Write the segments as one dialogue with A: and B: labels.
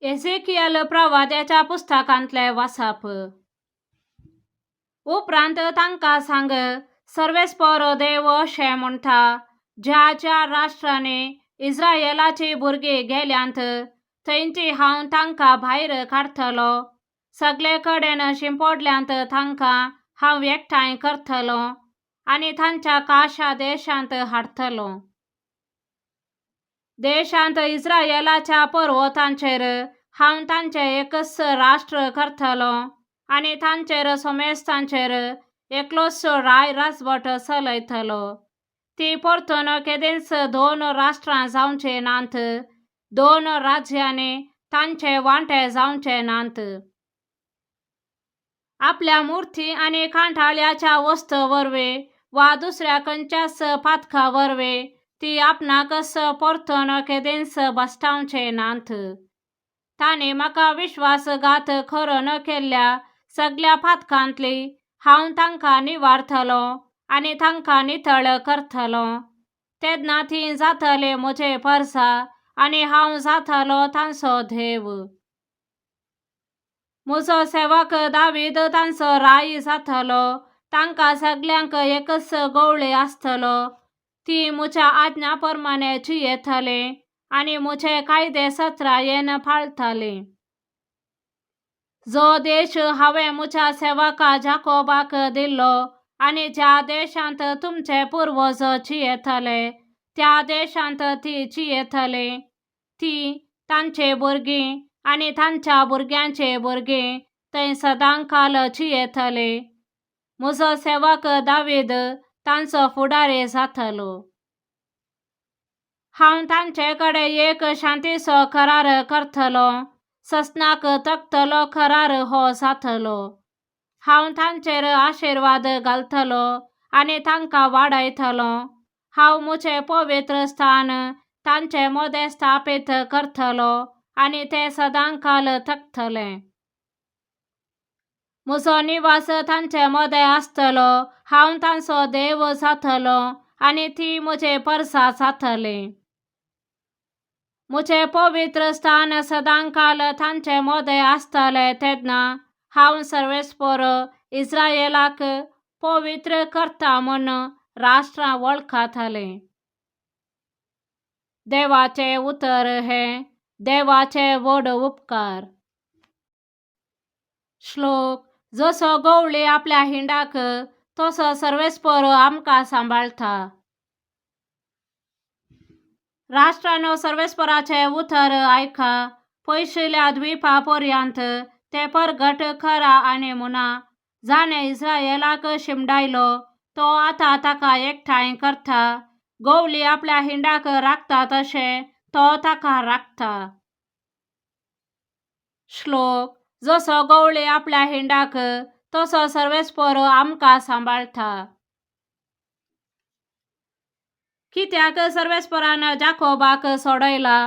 A: एझेकियल प्रवाद्याच्या पुस्तकांतले वाचप. उपरांत तांकां सांग, सर्वेस्पर देव अशें म्हणटा, ज्या ज्या राष्ट्रांनी इस्रायेलाची भुरगीं गेल्यांत थंयची हांव तांकां भायर काडटलो. सगळे कडेन शिंपडल्यांत तांकां हांव एकठांय करतलो आनी तांच्या काशा देशांत हाडटलो. देशांत इस्रायेलाच्या पर्वतांचेर हांव तांचें एकच राष्ट्र करतलो आनी तांचेर सोमेस्तांचेर एकलोच राजवट चलयतलो. ती परतून केदेंच दोन राष्ट्रां जावचें नात, दोन राज्यांनी तांचे वांटे जावचे नात. आपल्या मुर्ती आनी कांठाळ्याच्या वस्तू वरवीं वा दुसऱ्या खंयच्याच पातका वरवीं ती आपणाकच परतून केदेंच बसटावचें नात. तांणी म्हाका विश्वासघात खरो न केल्ल्या सगळ्या पातकांतली हांव तांकां निवारतलो आनी तांकां नितळ करतलो. तेन्ना ती जातली म्हजे परसा आनी हांव जातलो तांचो देव. म्हजो सेवक दावीद तांचो राय जातलो. तांकां सगळ्यांक एकच गवळी आसतलो. ती म्हज्या आज्ञा प्रमाणे जियेतली आनी म्हजे कायदे सत्रायेन पाळतली. जो देश हांवें म्हज्या सेवका जाकोबाक दिल्लो आनी ज्या देशांत तुमचे पुर्वज जियेतले त्या देशांत ती जियेतली. ती, तांचे भुरगीं आनी तांच्या भुरग्यांचे भुरगीं थंय सदांकाल जियेतली. म्हजो सेवक दावीद तांचो फुडारी जातलो. हांव तांचे कडेन एक शांतीचो करार करतलो. ससनाक तकतलो करार हो जातलो. हांव तांचेर आशिर्वाद घालतलो आनी तांकां वाडयतलो. हांव म्हजें पवित्र स्थान तांचे मदें स्थापीत करतलो आनी ते सदांकाल तकतले. म्हजो निवास तांचे मदें आसतलो. हांव तांचो देव जातलो आनी ती म्हजे परसा जातली. म्हजें पवित्र स्थान सदांकाल तांचे मदें आसतलें. तेन्ना हांव सर्वेस्पर इस्रायेलाक पवित्र करता म्हूण राष्ट्रां वळखतलें. देवाचें उतर हें देवाचे व्हड उपकार. श्लोक. जसो गवळी आपल्या हिंडाक तसो सर्वेस्पर आमकां सांबाळटा. राष्ट्रांनो, सर्वेस्पराचे उतर आयका. पयशिल्ल्या द्वीपा पर्यंत ते परगट खरा आनी मुना. जाणें इस्रायेलाक शिमडायलो तो आतां ताका एकठांय करता. गवळी आपल्या हिंडाक राखता तशें तो ताका राखता. श्लोक. जसो गवळी आपल्या हिंडाक तसो सर्वेस्पर आमकां सांबाळटा. कित्याक सर्वेस्परान जाकोबाक सोडयला.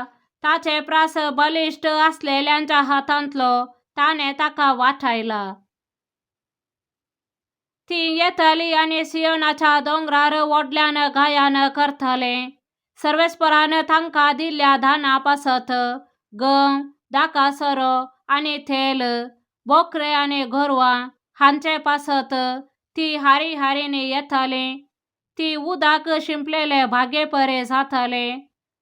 A: ताचे प्रास बलिश्ट आसलेल्यांच्या हातांतलो ताणें ताका वाटायला. ती येतली आनी सियोनाच्या दोंगरार व्हडल्यान गायन करतली. सर्वेस्परान तांकां दिल्ल्या धाना पासत गंव, दाकासरो आनी थेल, बोकरे आनी गोरवां हांचे पासत ती हारी हारीनी येतली. ती उदक शिंपलेले भागे परे जातली.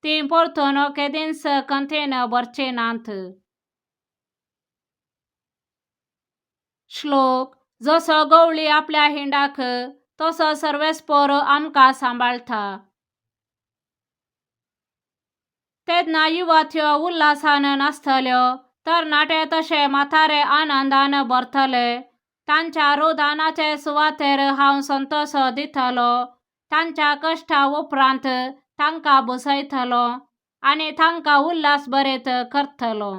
A: ती परतून केदींच कंथेन भरची नात. श्लोक. जसो गवळी आपल्या हिंडाक तसो सर्वेस्पर आमकां सांबाळटा. तेन्ना युवत्यो उल्हासान नाचतल्यो, तरणाटे तशे म्हातारे आनंदान भरतले. तांच्या रोदनाचे सुवातेर हांव संतोष दितलो. तांच्या कश्टा उपरांत तांकां बुजयतलो आनी तांकां उल्हास भरीत करतलो.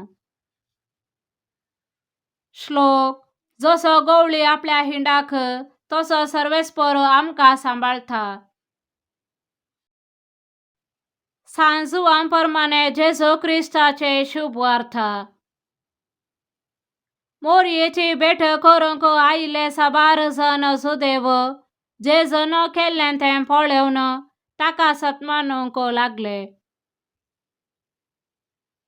A: श्लोक. जसो गवळी आपल्या हिंडाक तसो सर्वेस्पर आमकां सांबाळटा. सांजुवां प्रमाणे जेजू क्रिस्ताचे शुभ वार्ता. मोरयेची भेट करूंक आयिल्ले साबार जण सुदैव जेजून केल्लें तें पळोवन ताका सतमानूंक लागले.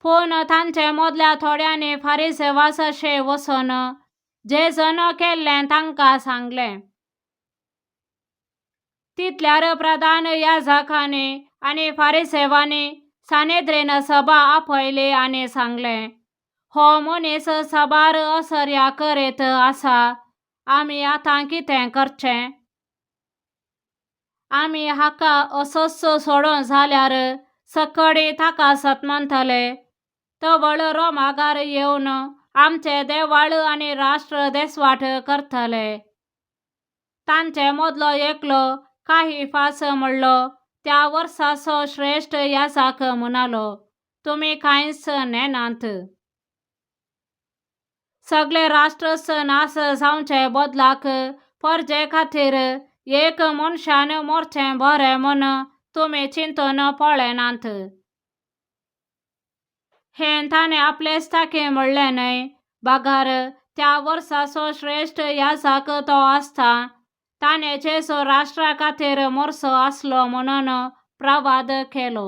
A: पूण तांचे मदल्या थोड्यांनी फारिसेवासाशे वचोन जेजून केल्लें तांकां सांगलें. तितल्यार प्रधान याजकांनी आनी फारिसेवांनी सानेद्रीन सभा आपयली आनी सांगलें, हो मनीस सभार असर्या करीत आसा. आमी आतां कितें करचें? आमी हाका असोच सोडूं जाल्यार सकडी ताका सतमंतले. तवळ रोमागार येवन आमचे देवाळ आनी राष्ट्र देसवाट करतले. तांचे मदलो एकलो काइफास म्हणलो, त्या वर्साचो श्रेष्ठ याजक म्हणालो, तुमी कांयच नेनात. सगळे राष्ट्रच नाश जावचे बदलाक परजे खातीर एक मनशान मरचें बरें म्हूण तुमी चिंतून पळयनात. हें ताणें आपलेच ताकी म्हणलें न्हय. बागार त्या वर्साचो श्रेष्ठ याजक तो आसता. ताणें जेजू राष्ट्रा खातीर मरचो आसलो म्हणून प्रवाद केलो.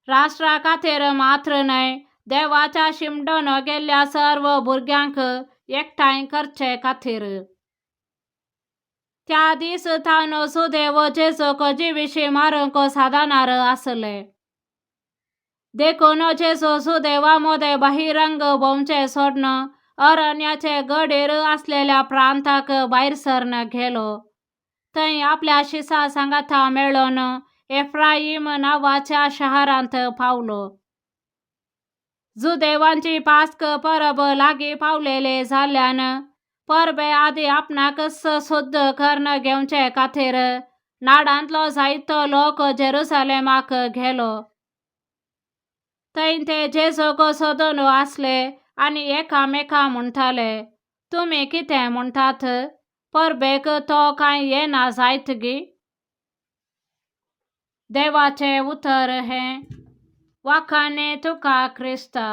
A: राष्ट्रा खातीर मात्र न्हय, देवाच्या शिमडून गेल्ल्या सर्व भुरग्यांक एकठांय करचे खातीर. त्या दीस थावन सुदैव जेजूक जिवीशी मारूंक साधणार आसले. देखून जेजू सुदैवामध्ये बहिरंग भोंवचें सोडून अरण्याचे गडीर असलेल्या प्रांताक भायर सरून गेलो. थंय आपल्या शिसा सांगाता मेळून एफ्राईम नांवाच्या शारांत पावलो. जुदेवांची पास्क परब लागीं पावलेली जाल्ल्यान परबे आदी आपणाकच शुद्ध करून घेवचे खातीर नाडांतलो जायतो लोक जेरुसलेमाक गेलो. थंय ते जेजूक सोदून आसले आनी एकामेकां म्हणटाले, तुमी कितें म्हणटात? परबेक तो कांय येना जायत गी? देवाचें उतर हें, वाखाणे तुका क्रिस्ता.